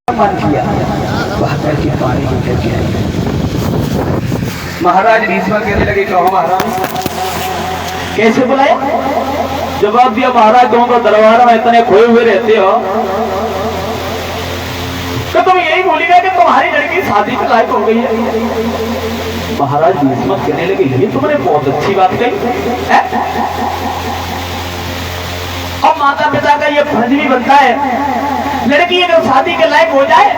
मन किया बहादुर की पानी को कैसे आई। महाराज भीष्म कहने लगे कहो महाराज कैसे बुलाए। जवाब दिया महाराज तुम तो दरबार में इतने खोए हुए रहते हो तो तुम यही बोलेगा कि तुम्हारी लड़की शादी के लायक हो गई है। महाराज भीष्म कहने लगे ये तुमने बहुत अच्छी बात कही। अब माता पिता का ये फर्ज भी बनता है लड़की अगर शादी के लायक हो जाए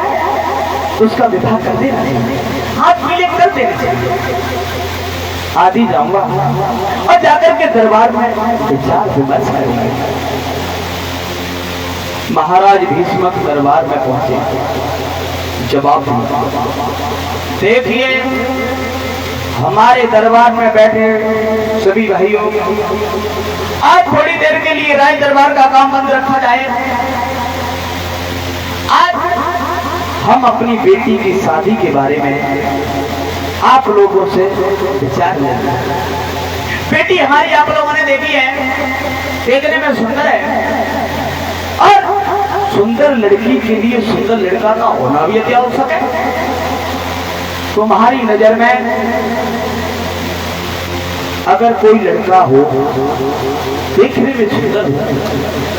तो उसका विवाह कर देना चाहिए, हाथ मिले कर देना चाहिए। आदि जाऊंगा और जाकर के दरबार में विचार विमर्श करेंगे। महाराज भीष्म दरबार में पहुंचे, जवाब देखिए हमारे दरबार में बैठे सभी भाइयों आज थोड़ी देर के लिए राज दरबार का काम बंद रखा जाए। आज हम अपनी बेटी की शादी के बारे में आप लोगों से विचार लेंगे। बेटी हमारी आप लोगों ने देखी है, देखने में सुंदर है और सुंदर लड़की के लिए सुंदर लड़का का होना भी अति आवश्यक है। तुम्हारी नजर में अगर कोई लड़का हो देखने में सुंदर हो,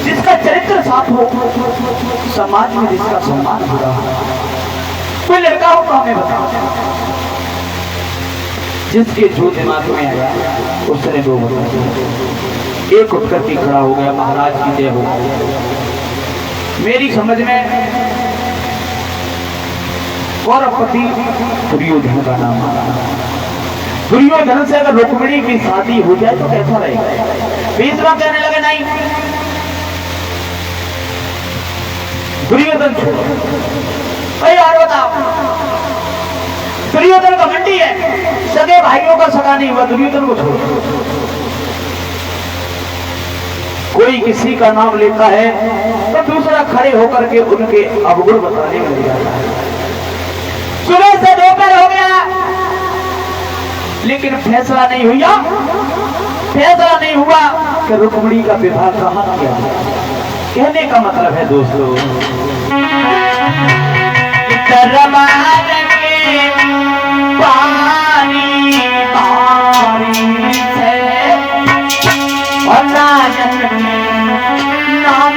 जिसका चरित्र साफ हो, समाज में जिसका सम्मान हो रहा हो, कोई लड़का हो तो हमें बताओ। जिसके जो दिमाग में आया उसने दो बताया। एक उठकर के खड़ा हो गया, महाराज की जय हो। मेरी समझ में कौरवपति दुर्योधन का नाम आया। दुर्योधन से अगर रुक्मिणी की शादी हो जाए तो कैसा रहेगा। भीष्म कहने लगे नहीं, दुर्योधन छोड़ो। भाई और बताओ, दुर्योधन का घमंडी है, सगे भाइयों का सगा नहीं हुआ, दुर्योधन को छोड़ो। कोई किसी का नाम लेता है तो दूसरा खड़े होकर के उनके अवगुण बताने में लग जाता है। सुबह से दोपहर हो गया लेकिन फैसला नहीं हुआ, फैसला नहीं हुआ कि रुक्मिणी का विवाह कहाँ किया। कहने का मतलब है दोस्तों, दरबार के पानी पानी से और राजन नाम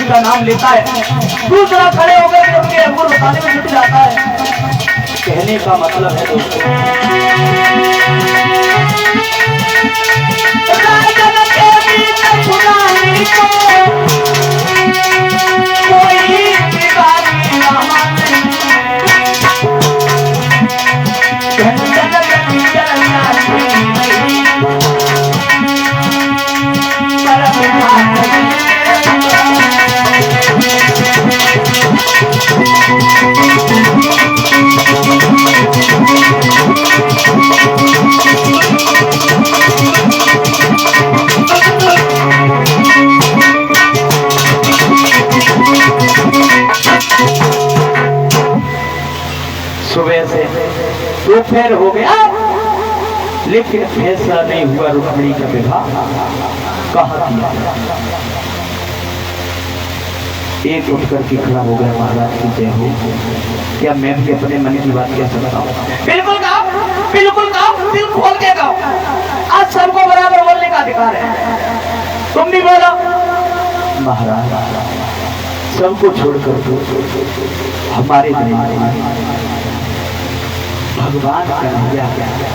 का नाम लेता है, दूसरा खड़े होकर उनके अवगुण बताने में जुट जाता है। कहने का मतलब है दोस्तों, सुबह से दोपहर हो गया लेकिन फैसला नहीं हुआ रुक्मिणी का विवाह कहाँ किया। एक उठ करके खड़ा हो गया, महाराज की जय हो। क्या मैं भी अपने मन की बात कह सकता हूँ? बिल्कुल कहो, बिल्कुल कहो, दिल खोल के कहो। आज सबको बराबर बोलने का अधिकार है, तुम भी बोलो। महाराज सबको छोड़कर हमारे दिमाग में भगवान कन्हैया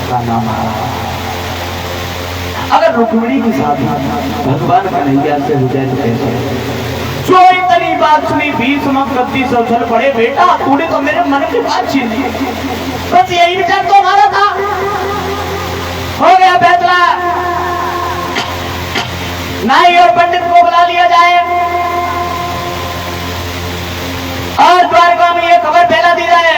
का नाम आ रहा है। अगर रुक्मिणी की शादी भगवान कन्हैया से हो जाए तो कैसे? जो इतनी बात सुनी, 20 गद्दी से उछल पड़े। बेटा तूने तो मेरे मन की बात छीन ली, बस यही विचार तो हमारा था। हो गया फैसला, नाई और पंडित को बुला लिया जाए और द्वारका में ये खबर फैला दी जाए,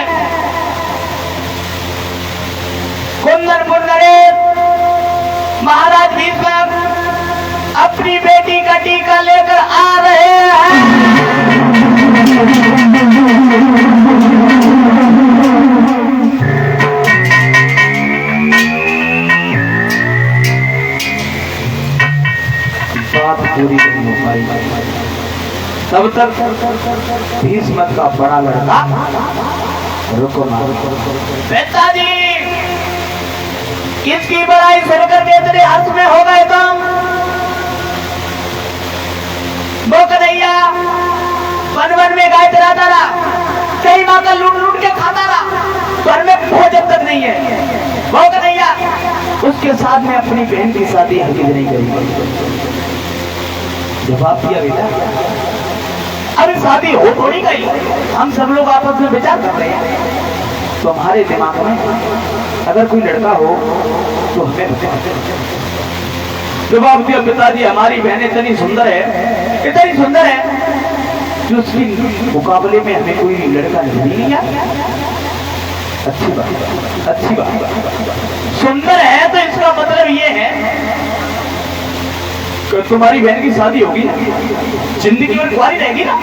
कुंदन पुंडरीक महाराज भीष्म अपनी बेटी का टीका लेकर आ रहे हैं। बात पूरी नहीं हो पाई, तब तक भीष्म का बड़ा लड़का रुको पिताजी, किसकी बड़ाई सुनकर के तेरे हर्ष में हो गए तुम? वो कन्हैया वन वन में गाय चराता रहा, कई माँ का लूट लूट के खाता रहा, घर में भोजन तक नहीं है। वो कन्हैया उसके साथ में अपनी बहन की शादी हरगिज नहीं करी। जवाब दिया बेटा, अरे शादी हो थोड़ी गई, हम सब लोग आपस में विचार कर रहे हैं। तुम्हारे दिमाग में अगर कोई लड़का हो तो हमें जवाब दिया पिताजी, हमारी बहन इतनी सुंदर है, इतनी सुंदर है कि उसके मुकाबले में हमें कोई लड़का नहीं है। अच्छी बात, अच्छी बात, सुंदर है तो इसका मतलब ये है कि तुम्हारी बहन की शादी होगी ना, जिंदगी में कुंवारी रहेगी ना।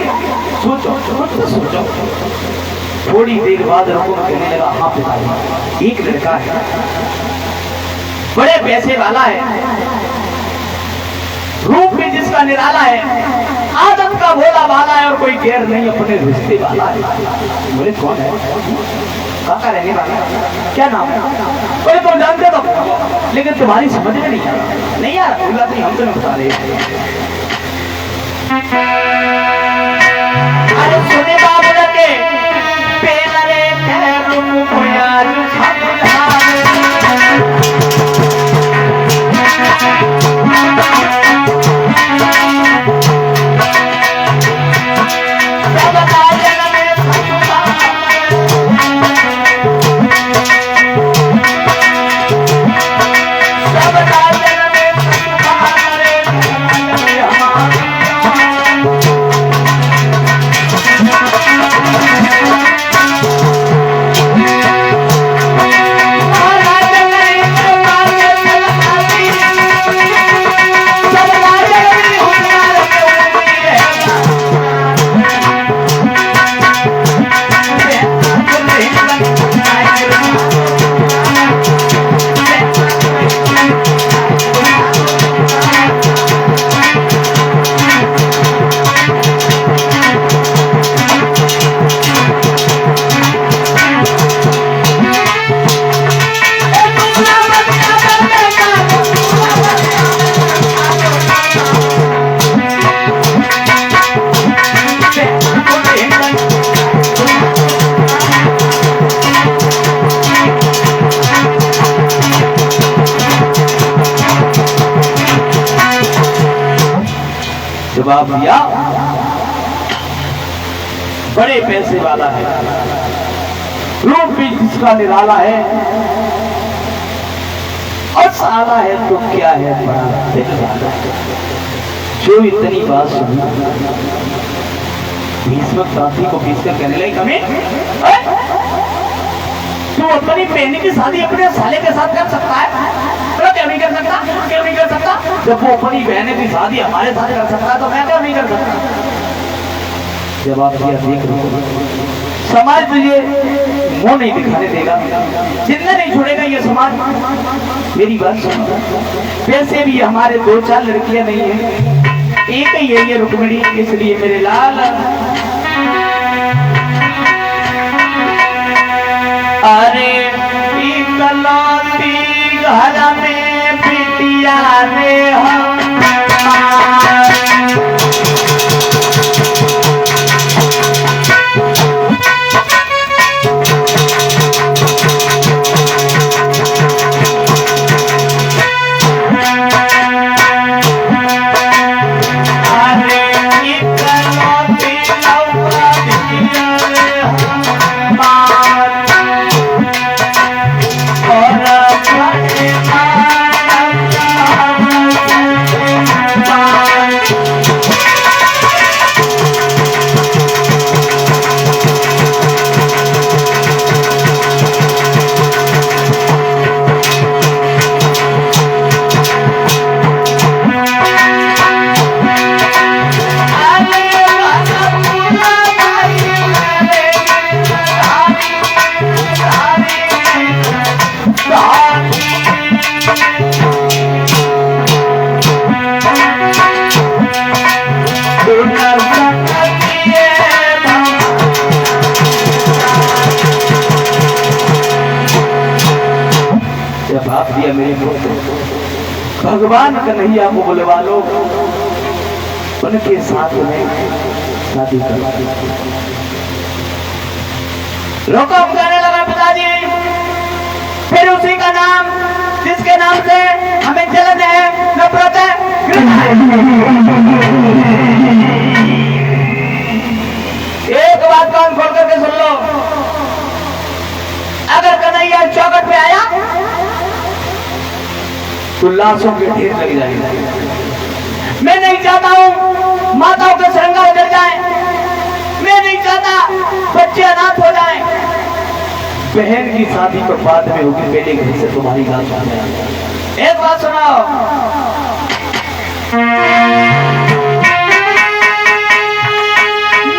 सोचो सोचो सोचो। थोड़ी देर बाद रुको कहने लगा, हाँ पिताजी एक लड़का है, बड़े पैसे वाला है, रूप में जिसका निराला है, आदत का भोला भाला है और कोई गैर नहीं अपने रिश्ते वाला है। बोले कौन है? काका रहने वाला, क्या नाम है? बोले तुम जानते तो, लेकिन तुम्हारी समझ में नहीं आ रहा। नहीं यार बोला नहीं, हम तो नहीं बता रहे। अरे सुने बाबू लगे पेलरे रूप जवाब दिया, बड़े पैसे वाला है, रूप भी जिसका निराला है, और साला है तो क्या है बड़ा दिल वाला। जो इतनी बात सुनी, भीष्म साथी को पीछकर कहने लगे, कमी तू अपनी बहन की शादी अपने साले के साथ कर सकता है? क्यों नहीं कर सकता? क्यों नहीं कर सकता? जब वो अपनी बहन की शादी हमारे साथ कर सकता है तो मैं क्यों नहीं कर सकता? जवाब दिया, देख लो समाज तुझे मुंह नहीं दिखाने देगा, जिंदा नहीं छोड़ेगा ये समाज। मेरी बात सुन, वैसे भी हमारे 2-4 लड़कियां नहीं है, एक ही है ये रुक्मिणी, इसलिए मेरे लाल अरे इकलौती घर में बिटिया रे हम भगवान कन्हैया को बुलवा लो, उनके साथ में शादी करो। रोको कहने लगा पिताजी, फिर उसी का नाम जिसके नाम से हमें जलन है, नफरत है, एक बात कान खोल करके सुन लो, अगर कन्हैया चौखट पे आया तो लाशों के ढेर लग जाएगी। मैं नहीं चाहता हूं माताओं के श्रृंगार उधर जाए, मैं नहीं चाहता बच्चे अनाथ हो जाएं। बहन की शादी तो बाद में होगी, पहले घर से तुम्हारी लाश सामने आ जाए। एक बात सुनाओ,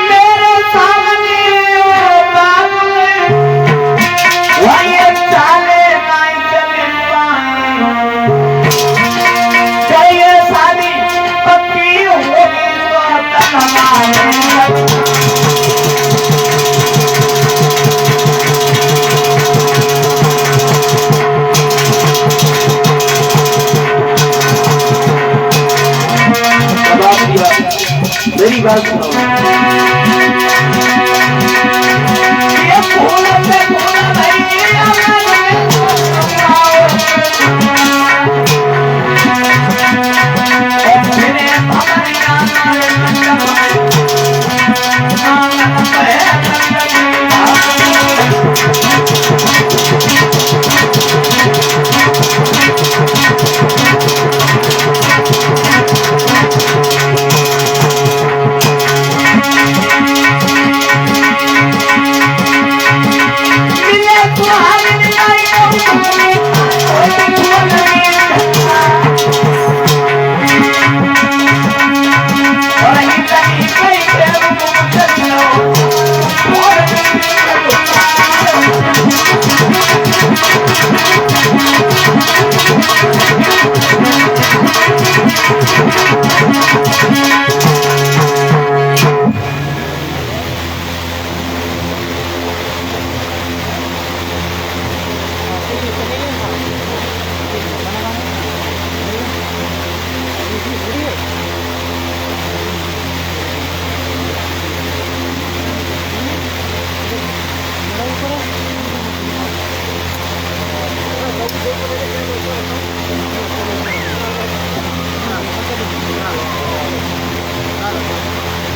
मेरे सामने वही चाले नहीं चले चाहिए, शादी पक्की होगी तो मेरी बात सुनो, ये फूल से फूल नहीं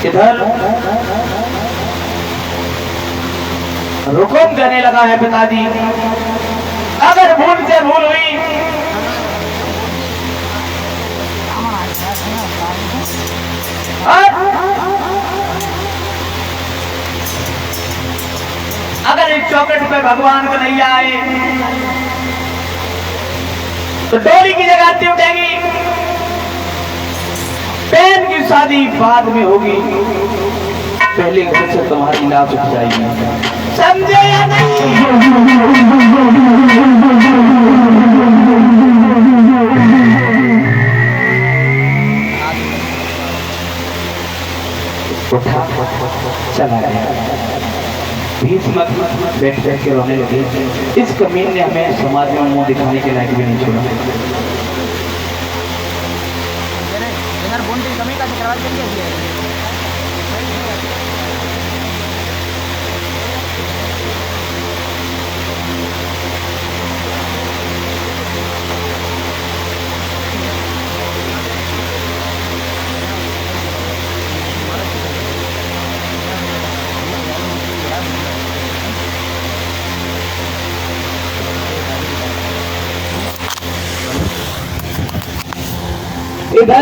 इधर हुक्म देने लगा है पिताजी, अगर भूल से भूल हुई और अगर इस चौखट पे भगवान कन्हैया आए तो डोली की जगह आरती उठेगी, बहन की शादी बाद में होगी, पहले घर से तुम्हारी लाश उठ जाएगी, समझे या नहीं? उठा, चला गया। भीष्म बैठ बैठ के रोने लगे। इस कमीन ने हमें समाज में मुंह दिखाने के लायक भी नहीं छोड़ा। इधर